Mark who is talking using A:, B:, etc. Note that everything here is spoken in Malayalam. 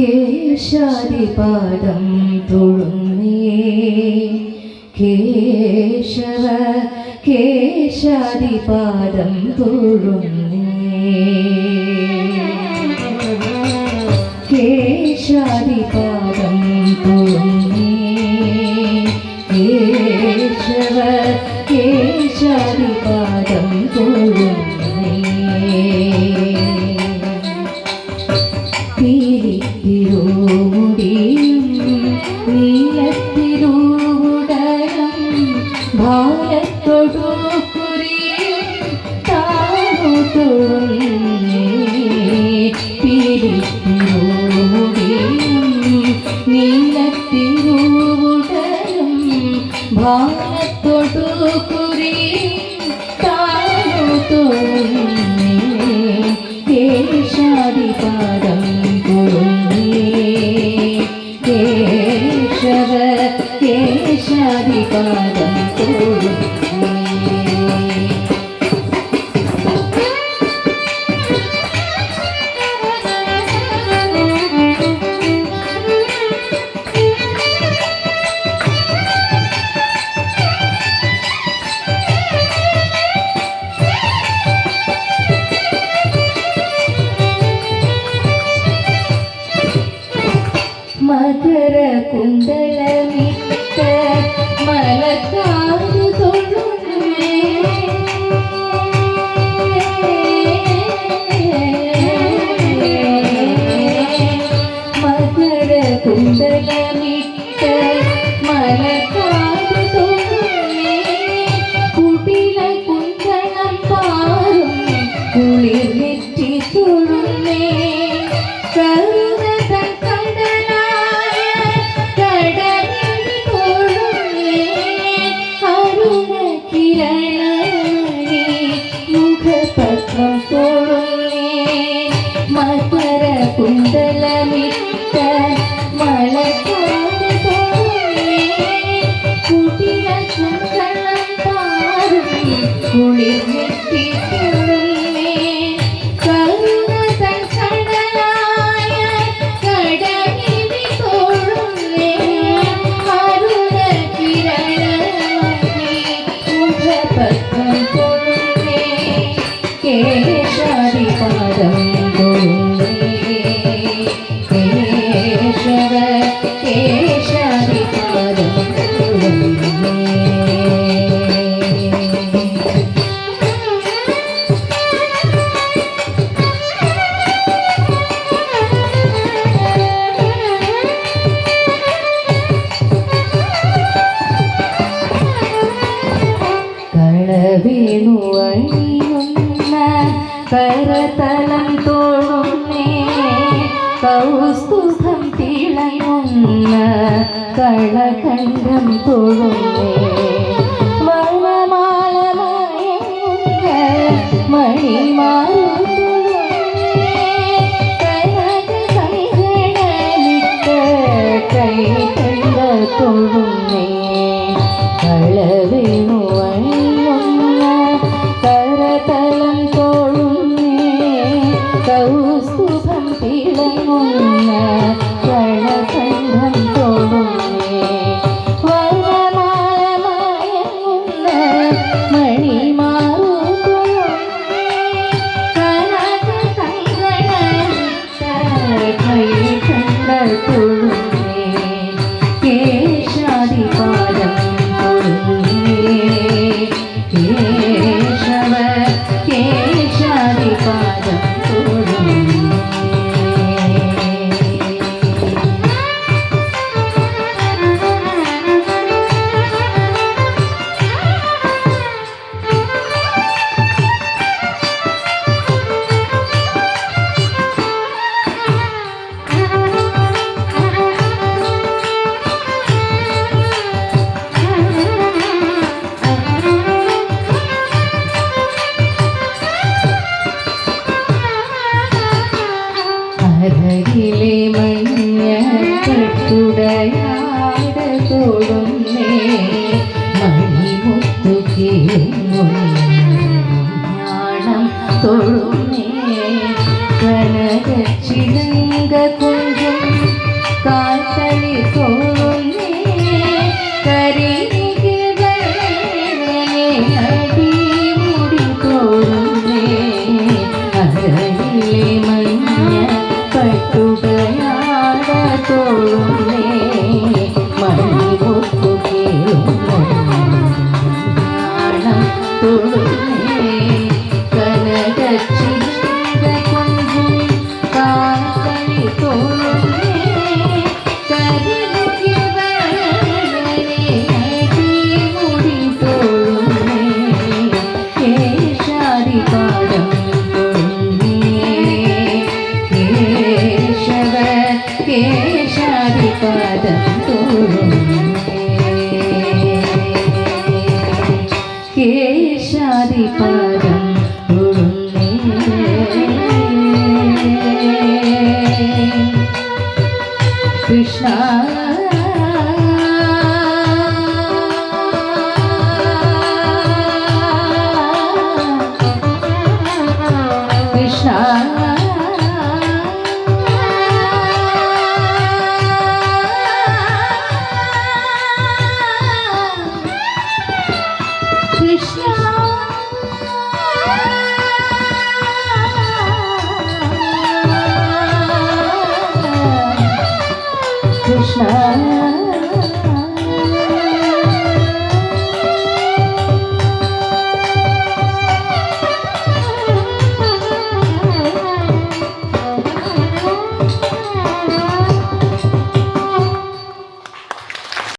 A: കേശാദിപാദം തൊഴുന്നേ കേശവ കേശാദിപാദം തൊഴുന്നേ കേശാദിപാദം തൊഴുന്നേ കേശവ കേശാദിപാദം തൊഴുന്നേ ഭാരത്തോടു കുറിയും താനു തൊഴുന്നേ പിരിത്തിരൂടിയും നീലത്തിരൂടലും ഭാരത്തോടു കുറിയും താനു തൊഴുന്നേ കേശാദിപാദം തൊഴുന്നേ കേശവ കേശാദിപാദം മകര കുണ്ടലമിട്ട മലക്കാട് തൊഴുന്നേ മകര കുണ്ടലമിട്ട മലക്കാട് തൊഴുന്നേ കുടില കുന്തളം പാറും കുളിർ നെറ്റി തൊഴുന്നേ മകര കുണ്ടലമിട്ട മലക്കാട് തൊഴുന്നേ കുടില കുന്തളം പാറും കുളിർ നെറ്റി തൊഴുന്നേ കരുണ തൻ കടലായ കടലിനെ തൊഴുന്നേ അരുണ കിരണമണി മുഖപത്രം തൊഴുന്നേ കേശാദിപാദം കേശവ കേശാദിപാദം കളവേണു അണിയുന്ന കരതലം തൊഴുന്നേ കൗസ്തുഭം തിളയുന്ന കളകണ്ഠം തൊഴുന്നേ മണമാലമയങ്ങുന്ന മണിമാല കനക കൈകളിട്ട കൈകണ്ട തൊഴുന്നേ കളവേണു അണിയുന്ന കരതലം തൊഴുന്നേ കൗസ്തുഭം തിളങ്ങുന്ന കളകണ്ഠം തൊഴുന്നേ വനമാലമയങ്ങുന്ന മണിമാറു തൊഴുന്നേ കനക കൈകളിട്ട കൈകണ്ട തൊഴുന്നേ കേശാദിപാദം കേശവ കേശാദിപാദം അരകിലെ മഞ്ഞത്തുടയാട തൊഴുന്നേ മണിമുത്തു കേണം തൊഴുന്നേ കനക ചിലങ്ക കൊഞ്ചും കേശാദിപാദം തൊഴുന്നേ കേശവ കേശാദിപാദം തൊഴുന്നേ കേശാദിപാദം